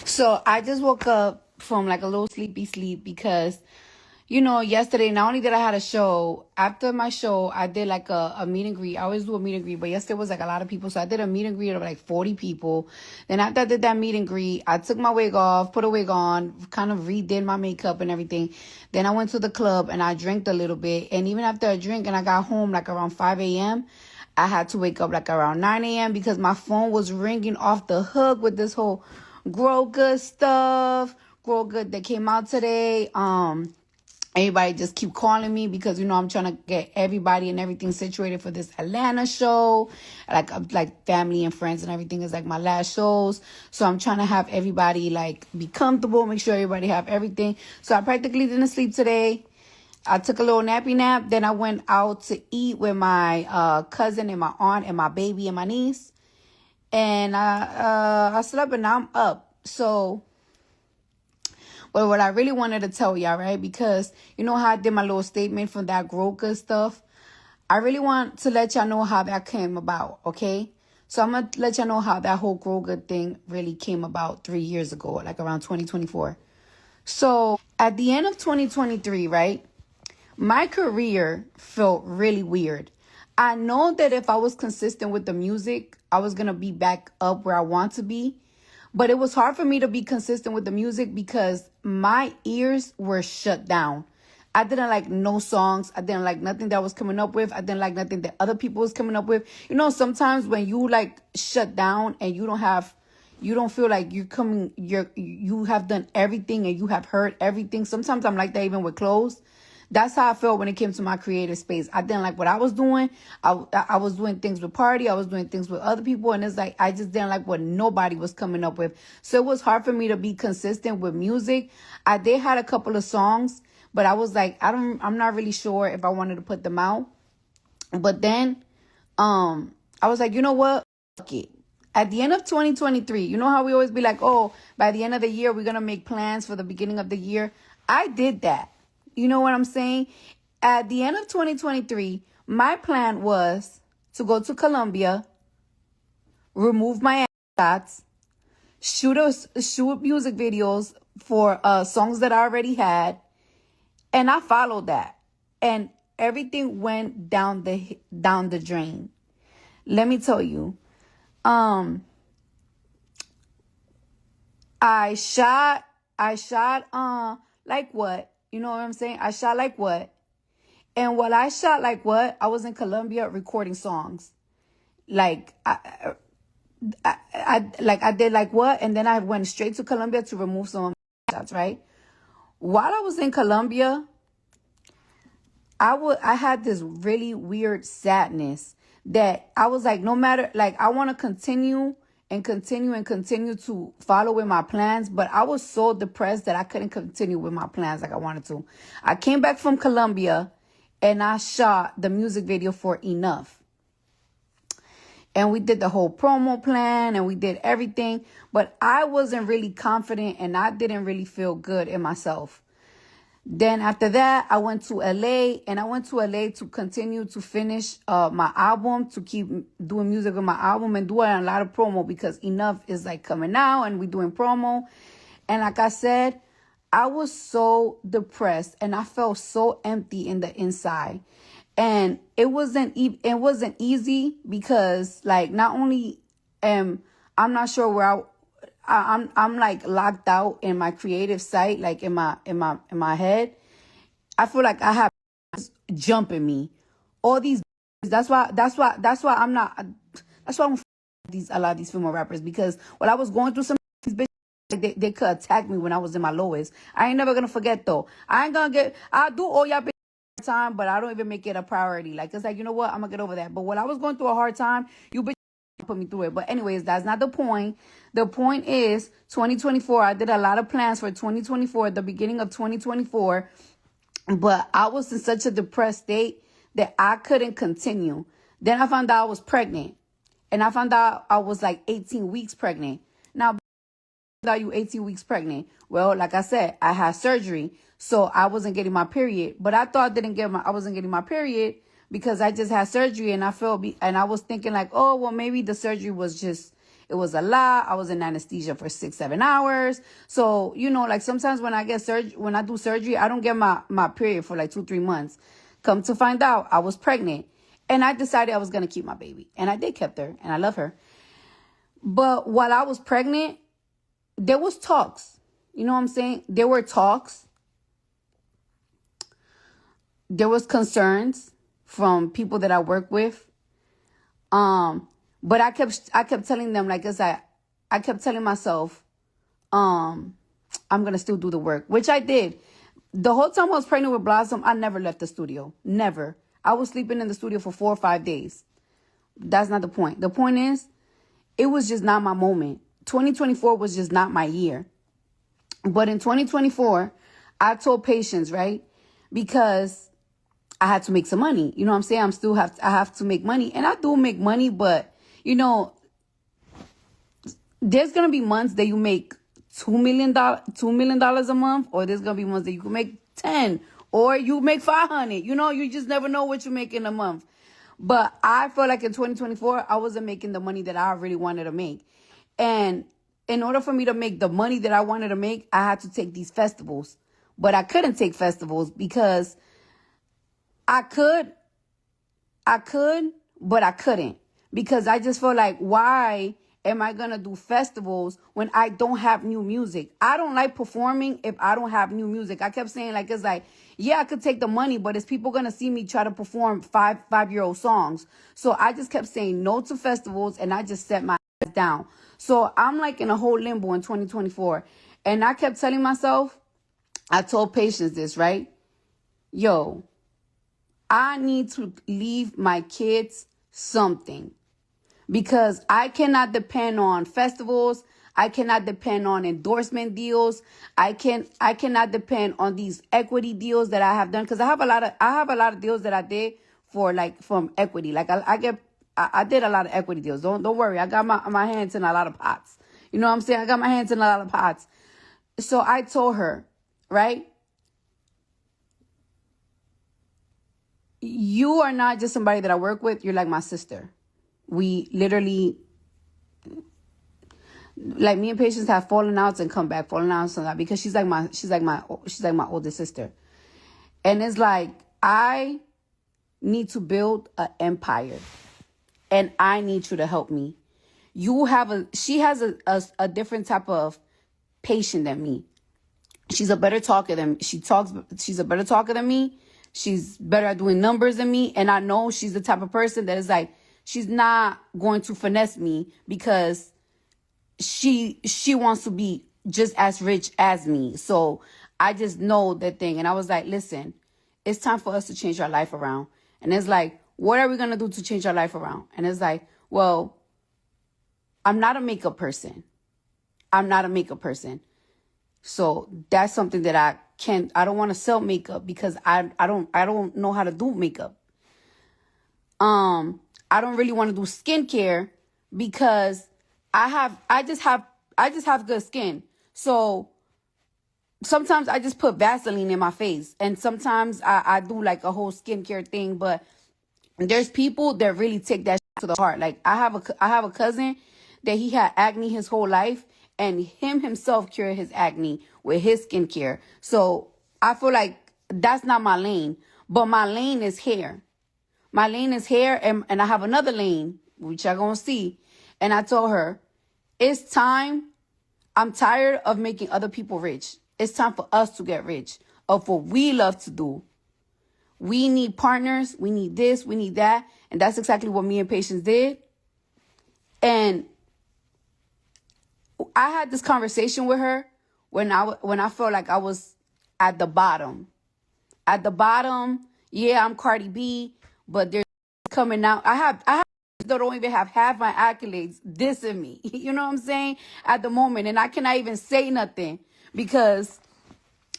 So I just woke up from like a little sleepy sleep because, yesterday, not only did I had a show, after my show, I did like a meet and greet. I always do a meet and greet, but yesterday was like a lot of people. So I did a meet and greet of like 40 people. Then after I did that meet and greet, I took my wig off, put a wig on, kind of redid my makeup and everything. Then I went to the club and I drank a little bit. And even after a drink and I got home like around 5 a.m., I had to wake up like around 9 a.m. because my phone was ringing off the hook with this whole Grow Good stuff. Grow Good that came out today. Everybody just keep calling me because I'm trying to get everybody and everything situated for this Atlanta show. Like family and friends and everything is like my last shows. So I'm trying to have everybody like be comfortable, make sure everybody have everything. So I practically didn't sleep today. I took a little nappy nap. Then I went out to eat with my cousin and my aunt and my baby and my niece. And I slept and now I'm up. So, but what I really wanted to tell y'all, right? Because you know how I did my little statement from that Groker stuff? I really want to let y'all know how that came about, okay? So I'm going to let y'all know how that whole Groker thing really came about 3 years ago, like around 2024. So at the end of 2023, right? My career felt really weird. I know that if I was consistent with the music, I was going to be back up where I want to be. But it was hard for me to be consistent with the music because my ears were shut down. I didn't like no songs. I didn't like nothing that I was coming up with. I didn't like nothing that other people was coming up with. Sometimes when you like shut down and you don't feel like you have done everything and you have heard everything. Sometimes I'm like that even with clothes. That's how I felt when it came to my creative space. I didn't like what I was doing. I was doing things with Cardi. I was doing things with other people. And it's like, I just didn't like what nobody was coming up with. So it was hard for me to be consistent with music. I did had a couple of songs, but I was like, I'm not really sure if I wanted to put them out. But then, I was like, you know what? Fuck it. At the end of 2023, you know how we always be like, oh, by the end of the year, we're going to make plans for the beginning of the year. I did that. You know what I'm saying? At the end of 2023, my plan was to go to Colombia, remove my shots, shoot music videos for songs that I already had, and I followed that. And everything went down the drain. Let me tell you. I shot like what? You know what I'm saying? I shot like what? And while I shot like what, I was in Colombia recording songs. Like I did like what, and then I went straight to Colombia to remove some of my shots, right? While I was in Colombia, I had this really weird sadness that I was like, no matter, like I want to continue to follow with my plans, but I was so depressed that I couldn't continue with my plans like I wanted to. I came back from Colombia and I shot the music video for Enough. And we did the whole promo plan and we did everything, but I wasn't really confident and I didn't really feel good in myself. Then after that, I went to LA and I went to LA to continue to finish my album, to keep doing music on my album and doing a lot of promo because Enough is like coming out and we're doing promo. And like I said, I was so depressed and I felt so empty in the inside. And it wasn't easy because like not only I'm not sure where I'm like locked out in my creative site, like in my head. I feel like I have jumping me. All these that's why I'm not that's why I don't a lot of these female rappers because when I was going through some these bitches, they could attack me when I was in my lowest. I ain't never gonna forget though. I'll do all y'all bitches time, but I don't even make it a priority. Like it's like, you know what, I'm gonna get over that. But when I was going through a hard time, you bitches put me through it. But anyways, that's not the point. The point is 2024. I did a lot of plans for 2024 at the beginning of 2024, but I was in such a depressed state that I couldn't continue. Then I found out I was pregnant, and I found out I was like 18 weeks pregnant. Now, are you 18 weeks pregnant? Well, like I said, I had surgery, so I wasn't getting my period. But I thought I wasn't getting my period because I just had surgery and I was thinking like, oh, well, maybe the surgery was just, It was a lot. I was in anesthesia for 6-7 hours. So, like sometimes when I do surgery, I don't get my period for like 2-3 months. Come to find out, I was pregnant. And I decided I was going to keep my baby. And I did kept her. And I love her. But while I was pregnant, there was talks. You know what I'm saying? There were talks. There was concerns from people that I work with. But I kept telling them, like, I kept telling myself, I'm going to still do the work, which I did. The whole time I was pregnant with Blossom, I never left the studio. Never. I was sleeping in the studio for 4 or 5 days. That's not the point. The point is, it was just not my moment. 2024 was just not my year. But in 2024, I told Patience, right? Because I had to make some money. You know what I'm saying? I have to make money. And I do make money, but, there's going to be months that you make $2 million a month, or there's going to be months that you can make 10, or you make 500. You just never know what you make in a month. But I feel like in 2024, I wasn't making the money that I really wanted to make. And in order for me to make the money that I wanted to make, I had to take these festivals. But I couldn't take festivals because I could, but I couldn't. Because I just felt like, why am I going to do festivals when I don't have new music? I don't like performing if I don't have new music. I kept saying, like, it's like, yeah, I could take the money, but is people going to see me try to perform five-year-old songs? So I just kept saying no to festivals, and I just set my ass down. So I'm like in a whole limbo in 2024. And I kept telling myself, I told Patience this, right? Yo, I need to leave my kids something. Because I cannot depend on festivals. I cannot depend on endorsement deals. I cannot depend on these equity deals that I have done. Because I have a lot of deals that I did from equity. Like I did a lot of equity deals. Don't worry. I got my hands in a lot of pots. You know what I'm saying? I got my hands in a lot of pots. So I told her, right? You are not just somebody that I work with. You're like my sister. We literally, like, me and Patience have fallen outs and come back, fallen outs and that, because she's like my older sister. And it's like, I need to build an empire, and I need you to help me. She has a different type of patient than me. She's a better talker than she's a better talker than me. She's better at doing numbers than me. And I know she's the type of person that is like, she's not going to finesse me because she wants to be just as rich as me. So I just know that thing. And I was like, listen, it's time for us to change our life around. And it's like, what are we going to do to change our life around? And it's like, well, I'm not a makeup person. So that's something that I don't want to sell makeup because I don't know how to do makeup. I don't really want to do skincare because I just have good skin. So sometimes I just put Vaseline in my face, and sometimes I do like a whole skincare thing. But there's people that really take that to the heart. Like I have a cousin that he had acne his whole life, and himself cured his acne with his skincare. So I feel like that's not my lane, but my lane is hair. My lane is hair, and I have another lane, which y'all gonna see. And I told her, it's time. I'm tired of making other people rich. It's time for us to get rich of what we love to do. We need partners. We need this. We need that. And that's exactly what me and Patience did. And I had this conversation with her when I felt like I was at the bottom. At the bottom, yeah, I'm Cardi B. But they're coming out. I have that don't even have half my accolades dissing me. You know what I'm saying? At the moment. And I cannot even say nothing. Because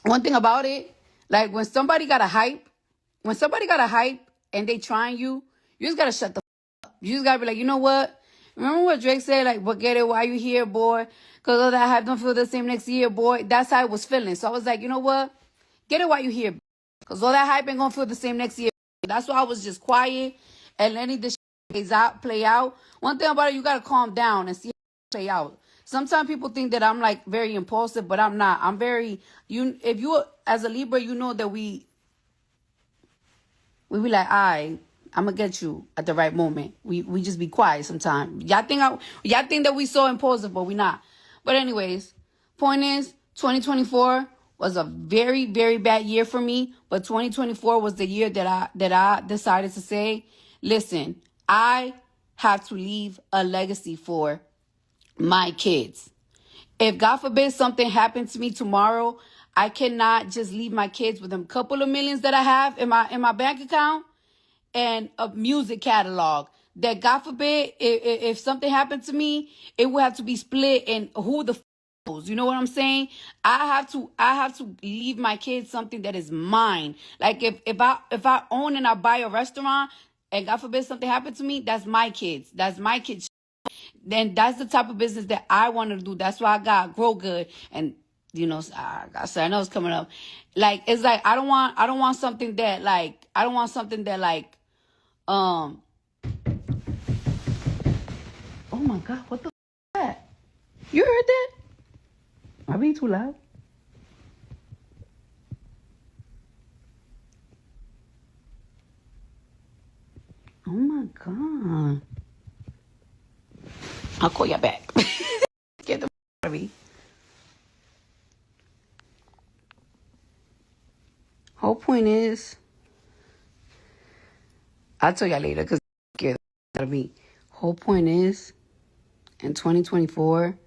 one thing about it, like when somebody got a hype and they trying you just got to shut the up. You just got to be like, you know what? Remember what Drake said? Like, but get it while you here, boy. Because all that hype don't feel the same next year, boy. That's how I was feeling. So I was like, you know what? Get it while you here. Because all that hype ain't going to feel the same next year. That's why I was just quiet and letting this play out. One thing about it, you got to calm down and see play out. Sometimes people think that I'm like very impulsive, but I'm not. I'm very if you as a Libra, you know that we be like, I'm gonna get you at the right moment. We just be quiet sometimes. Y'all think that we so impulsive, but we not. But anyways, point is 2024 was a very, very bad year for me. But 2024 was the year that I decided to say, listen, I have to leave a legacy for my kids. If God forbid something happens to me tomorrow, I cannot just leave my kids with them couple of millions that I have in my bank account and a music catalog that God forbid if something happened to me, it would have to be split and who the knows. You know what I'm saying? I have to leave my kids something that is mine. Like if I own and I buy a restaurant and God forbid something happened to me, that's my kids. That's my kids. Then that's the type of business that I want to do. That's why I got Grow Good and I know it's coming up. Like it's like I don't want something that oh my God, what the f- that? You heard that? Am I being too loud? Oh my God. I'll call you back. Get the f- out of me. Whole point is, I'll tell y'all later because get the f- out of me. Whole point is, in 2024,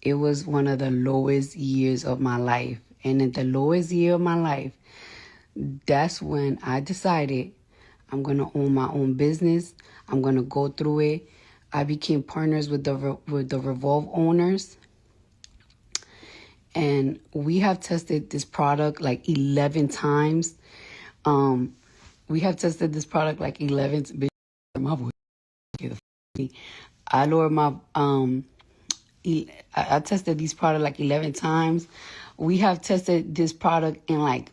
it was one of the lowest years of my life. And in the lowest year of my life, that's when I decided I'm going to own my own business. I'm going to go through it. I became partners with the Revolve owners. And we have tested this product like 11 times. We have tested this product like 11. My voice. I lowered my I tested these products like 11 times. We have tested this product in like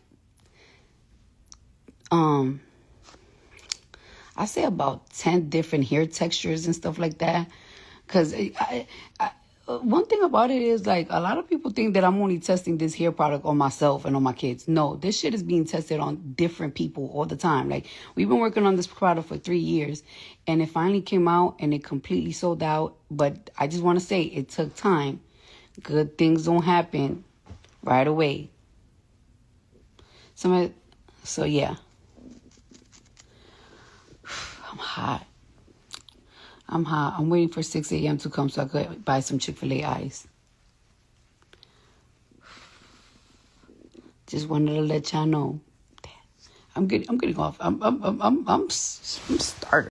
I say about 10 different hair textures and stuff like that. Because one thing about it is like a lot of people think that I'm only testing this hair product on myself and on my kids. No, this shit is being tested on different people all the time. Like we've been working on this product for 3 years and it finally came out and it completely sold out. But I just want to say it took time. Good things don't happen right away. So yeah. I'm hot. I'm waiting for 6 a.m. to come so I could buy some Chick-fil-A ice. Just wanted to let y'all know. I'm getting off. I'm started.